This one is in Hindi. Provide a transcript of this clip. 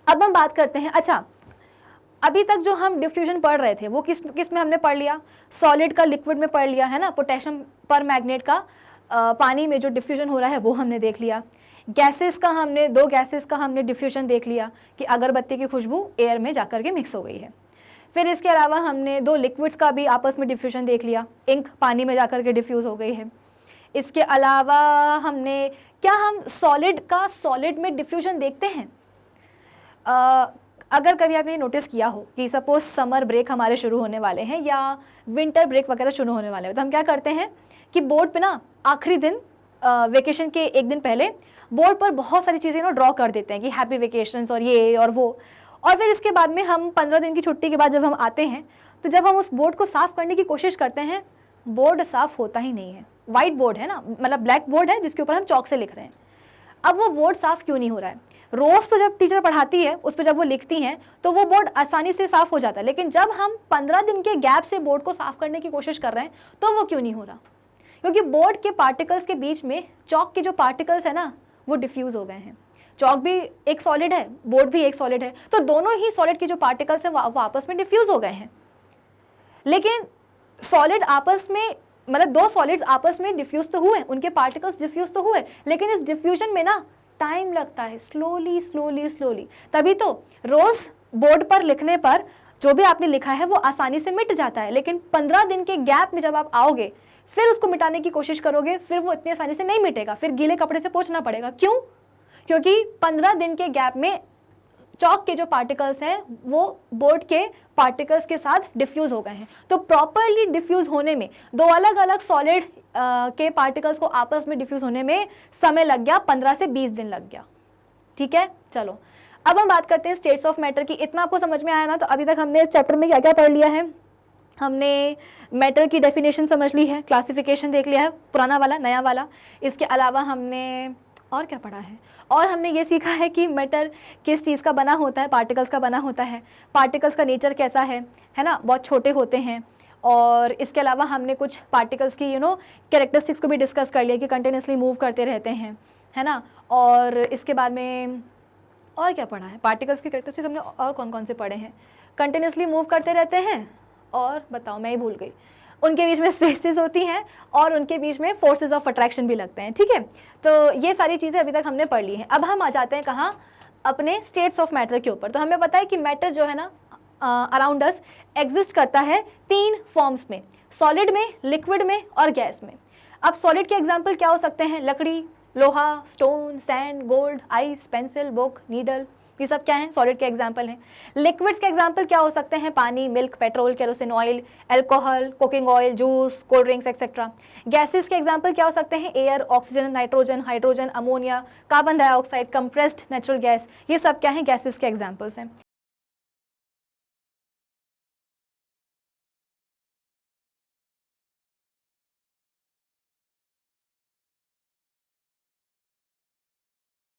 अब हम बात करते हैं, अच्छा अभी तक जो हम डिफ्यूजन पढ़ रहे थे वो किस में हमने पढ़ लिया, सॉलिड का लिक्विड में पढ़ लिया है ना, पोटेशियम पर मैग्नेट का पानी में जो डिफ्यूजन हो रहा है वो हमने देख लिया। गैसेस का हमने, 2 गैसेस का हमने डिफ्यूजन देख लिया कि अगरबत्ती की खुशबू एयर में जाकर के मिक्स हो गई है। फिर इसके अलावा हमने 2 लिक्विड्स का भी आपस में डिफ्यूजन देख लिया, इंक पानी में जाकर के डिफ्यूज़ हो गई है। इसके अलावा हमने, क्या हम सॉलिड का सॉलिड में डिफ्यूजन देखते हैं? अगर कभी आपने नोटिस किया हो कि सपोज समर ब्रेक हमारे शुरू होने वाले हैं या विंटर ब्रेक वगैरह शुरू होने वाले हैं, तो हम क्या करते हैं कि बोर्ड पे ना आखिरी दिन, वेकेशन के एक दिन पहले बोर्ड पर बहुत सारी चीज़ें ना ड्रॉ कर देते हैं कि हैप्पी वेकेशंस और ये और वो, और फिर इसके बाद में हम 15 दिन की छुट्टी के बाद जब हम आते हैं तो जब हम उस बोर्ड को साफ़ करने की कोशिश करते हैं, बोर्ड साफ़ होता ही नहीं है। वाइट बोर्ड है ना, मतलब ब्लैक बोर्ड है जिसके ऊपर हम चौक से लिख रहे हैं। अब वो बोर्ड साफ़ क्यों नहीं हो रहा है? रोज़ तो जब टीचर पढ़ाती है उस पर जब वो लिखती हैं तो वो बोर्ड आसानी से साफ़ हो जाता है, लेकिन जब हम 15 दिन के गैप से बोर्ड को साफ़ करने की कोशिश कर रहे हैं तो वो क्यों नहीं हो रहा? क्योंकि बोर्ड के पार्टिकल्स के बीच में चौक के जो पार्टिकल्स है ना वो डिफ्यूज़ हो गए हैं। चौक भी एक सॉलिड है, बोर्ड भी एक सॉलिड है, तो दोनों ही सॉलिड के जो पार्टिकल्स हैं वो आपस में डिफ्यूज़ हो गए हैं। लेकिन सॉलिड आपस में, मतलब 2 सॉलिड्स आपस में डिफ्यूज़ तो हुए, उनके पार्टिकल्स डिफ्यूज़ तो हुए, लेकिन इस डिफ्यूजन में ना टाइम लगता है, स्लोली। तभी तो रोज़ बोर्ड पर लिखने पर जो भी आपने लिखा है वो आसानी से मिट जाता है, लेकिन 15 दिन के गैप में जब आप आओगे फिर उसको मिटाने की कोशिश करोगे, फिर वो इतनी आसानी से नहीं मिटेगा, फिर गीले कपड़े से पोंछना पड़ेगा। क्यों? क्योंकि 15 दिन के गैप में चौक के जो पार्टिकल्स हैं वो बोर्ड के पार्टिकल्स के साथ डिफ्यूज़ हो गए हैं। तो प्रॉपरली डिफ्यूज़ होने में, 2 अलग अलग सॉलिड के पार्टिकल्स को आपस में डिफ्यूज़ होने में समय लग गया, 15 से 20 दिन लग गया। ठीक है, चलो अब हम बात करते हैं स्टेट्स ऑफ मैटर की। इतना आपको समझ में आया ना? तो अभी तक हमने इस चैप्टर में क्या क्या पढ़ लिया है? हमने मैटर की डेफिनेशन समझ ली है, क्लासिफिकेशन देख लिया है, पुराना वाला नया वाला। इसके अलावा हमने और क्या पढ़ा है? और हमने ये सीखा है कि मैटर किस चीज़ का बना होता है, पार्टिकल्स का बना होता है, पार्टिकल्स का नेचर कैसा है ना, बहुत छोटे होते हैं। और इसके अलावा हमने कुछ पार्टिकल्स की कैरेक्टरिस्टिक्स को भी डिस्कस कर लिया कि कंटिन्यूसली मूव करते रहते हैं, है ना। और इसके बाद में और क्या पढ़ा है? पार्टिकल्स की कैरेक्टरिस्टिक्स हमने और कौन कौन से पढ़े हैं? कंटिन्यूसली मूव करते रहते हैं, और बताओ मैं ही भूल गई, उनके बीच में स्पेसेस होती हैं और उनके बीच में फोर्सेस ऑफ अट्रैक्शन भी लगते हैं। ठीक है, तो ये सारी चीज़ें अभी तक हमने पढ़ ली हैं। अब हम आ जाते हैं कहाँ? अपने स्टेट्स ऑफ मैटर के ऊपर। तो हमें पता है कि मैटर जो है ना अराउंड अस एग्जिस्ट करता है 3 फॉर्म्स में, सॉलिड में, लिक्विड में और गैस में। अब सॉलिड के एग्जाम्पल क्या हो सकते हैं? लकड़ी, लोहा, stone, sand, gold, ice, pencil, book, needle, ये सब क्या हैं? सॉलिड के एग्जाम्पल हैं। लिक्विड्स के एग्जाम्पल क्या हो सकते हैं? पानी, milk, petrol, kerosene oil, alcohol, cooking oil, juice, cold drinks etcetera. Gases के एग्जाम्पल क्या हो सकते हैं? Air, oxygen, nitrogen, hydrogen, ammonia, carbon dioxide, compressed natural gas, ये सब क्या हैं? गैसेस के एग्जाम्पल्स हैं।